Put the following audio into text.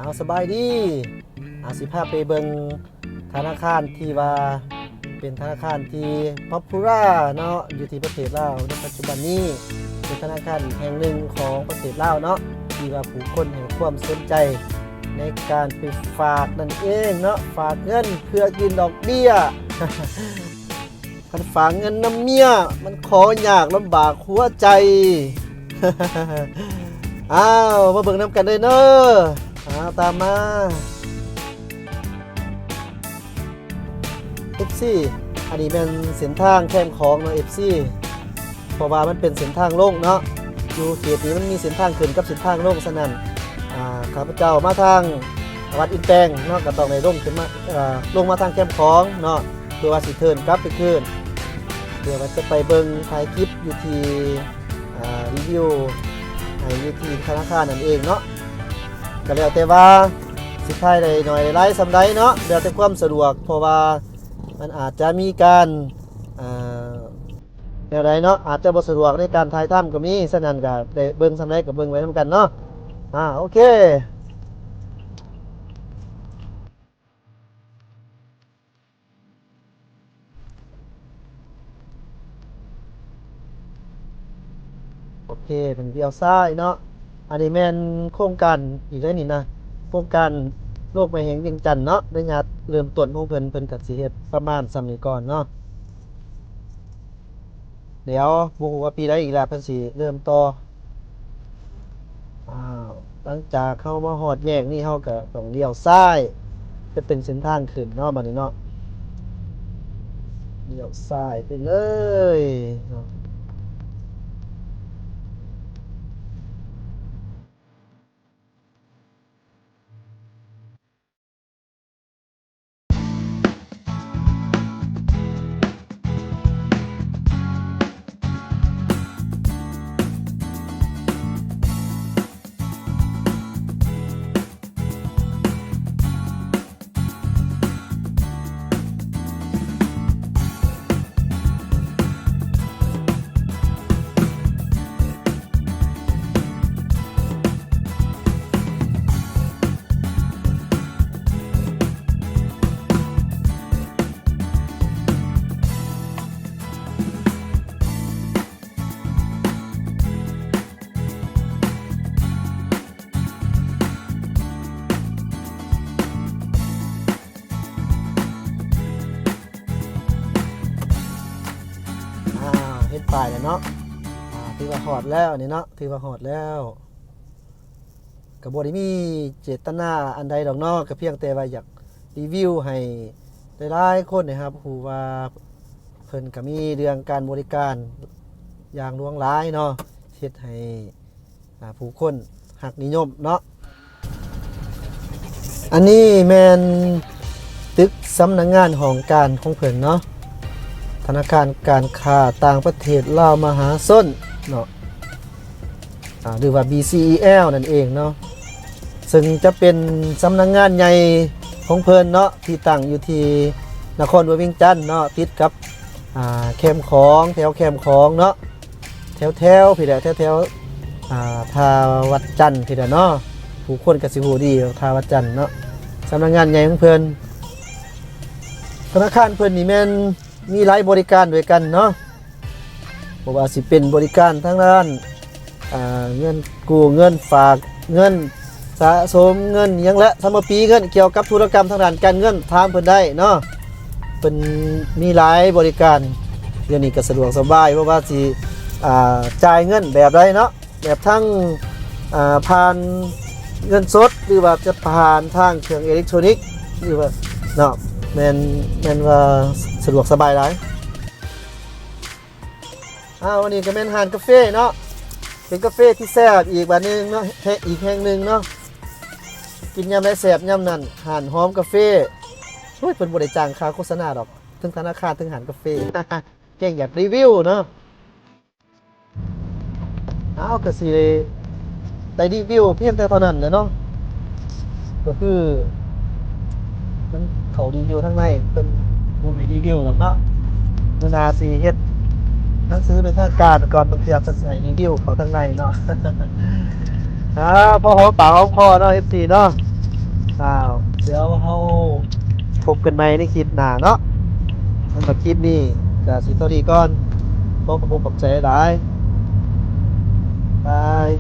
เอาสบายดีสิพาไปเบิงธนาคารที่ว่าเป็นธนาคารที่ป๊อปปูล่าเนาะอยู่ที่ประเทศลาวในปัจจุบันนี้เป็นธนาคารแห่งหนึ่งของประเทศลาวเนาะที่ว่าผู้คนให้ความสนใจในการไปฝากนั่นเองเนาะฝากเงินเพื่อกินดอกเบี้ย การฝากเงินน้ำเมียมันขอยากลำบากหัวใจ อ้าวมาเบิ่งน้ำกันเลยเนอะตามมาFC อันนี้เป็นเส้นทางแคมของเนาะ FC เพราะว่ามันเป็นเส้นทางลงเนาะอยู่เขตนี้มันมีเส้นทางขึ้นกับเส้นทางลงฉะนั้นข้าพเจ้ามาทางวัดอินแปงเนาะก็ต้องในลงขึ้นมาลงมาทางแคมของเนาะเพื่อว่าสิเทิร์นกลับไปขึ้นเดี๋ยวมันจะไปเบิ่งถ่ายคลิปอยู่ที่รีวิวอยู่ที่ธนาคารนั่นเองเนาะก็แล้วแต่ว่าสิถ่ายได้หน่อยได้หลายสำใดเนาะแล้วแต่ความสะดวกเพราะว่ามันอาจจะมีการแนวใดเนาะอาจจะบ่สะดวกในการถ่ายทำก็มีฉะนั้นก็ได้เบิ่งสำใดก็เบิ่งไว้นำกันเนาะโอเคเป็นเดียวซ้ายเนาะอันนี้แม่นโครงการอีกแล้วนี่นะโครงการโลกไม่แห้งเวียงจันทน์เนาะได้งัดเริ่มต้นของเพิ่นก็สิเฮ็ดประมาณส่ำนี้ก่อนเนาะเดี๋ยวบ่ฮู้ว่าปีใดอีกแล้วเพิ่นสิเริ่มต่อหลังจากเข้ามาฮอดแยกนี่เฮาก็ต้องเลี้ยวซ้ายจะเป็นเส้นทางขึ้นเนาะบัดนี้เนาะเลี้ยวซ้ายไปเลยเนาะเฮ็ดป้ายแล้วเนาะถือว่าฮอดแล้วนี่เนาะถือว่าฮอดแล้วก็บ่ได้มีเจตนาอันใดดอกเนาะก็เพียงแต่ว่าอยากรีวิวให้หลายๆคนนะครับฮู้ว่าเพิ่นก็มีเรื่องการบริการอย่างหลวงหลายเนาะเฮ็ดให้ผู้คนฮักนิยมเนาะอันนี้แม่นตึกสำนักงานของการของเพิ่นเนาะธนาคารการค้าต่างประเทศลาวมหาชนเนาะหรือว่า BCEL นั่นเองเนาะซึ่งจะเป็นสำนักงานใหญ่ของเพิ่นเนาะที่ตั้งอยู่ที่นครหลวงเวียงจันทน์เนาะติดกับแคมป์ของแถวแคมป์ของเนาะแถวพี่แหละแถวทาวัดจันทร์พี่แหละเนาะผู้คนก็สิฮู้ดีทาวัดจันทร์เนาะสำนักงานใหญ่ของเพิ่นธนาคารเพิ่นนี่แม่นมีหลายบริการด้วยกันเนาะเพราะว่าสิเป็นบริการทั้งด้านเงินกู้เงินฝากเงินสะสมเงินยังและสมปีเงินเกี่ยวกับธุรกรรมทางด้านการเงินถามเพิ่นได้เนาะเพิ่นมีหลายบริการเดี๋ยวนี้ก็สะดวกสบายเพราะว่าสิจ่ายเงินแบบใดเนาะแบบทั้งผ่านเงินสดหรือว่าจะผ่านทางเครื่องอิเล็กทรอนิกส์หรือว่าเนาะแม่นว่าสะดวกสบายหลายวันนี้ก็เป็นร้านกาแฟเนาะเป็นกาแฟที่แซ่บอีกแบบนึงเนาะอีกแห่งนึงเนาะกินยำได้แซ่บยำนั่นร้านหอมกาแฟเพิ่นบ่ได้จ้างค่าโฆษณาดอกถึงธนาคารถึงร้านกาแฟ เก่งอยากรีวิวเนาะก็สิได้รีวิวเพียงแต่เท่านั้นแหละเนาะก็คือมันเขารีวิวทั้งในเป็นบ่มีรีวิวหรอกเนาะนาสิเฮ็ดหนังสือเป็นทางการก่อนเตรียมจะใส่รีวิวเขาทั้งในเนาะพอหอมปากหอมคอเนาะ FC เนาะ อ้าวเดี๋ยวเฮาพบกันใหม่ในคลิปหน้าเนาะสำหรับคลิปนี้ก็สิเท่านี้ก่อนขอบใจหลายบาย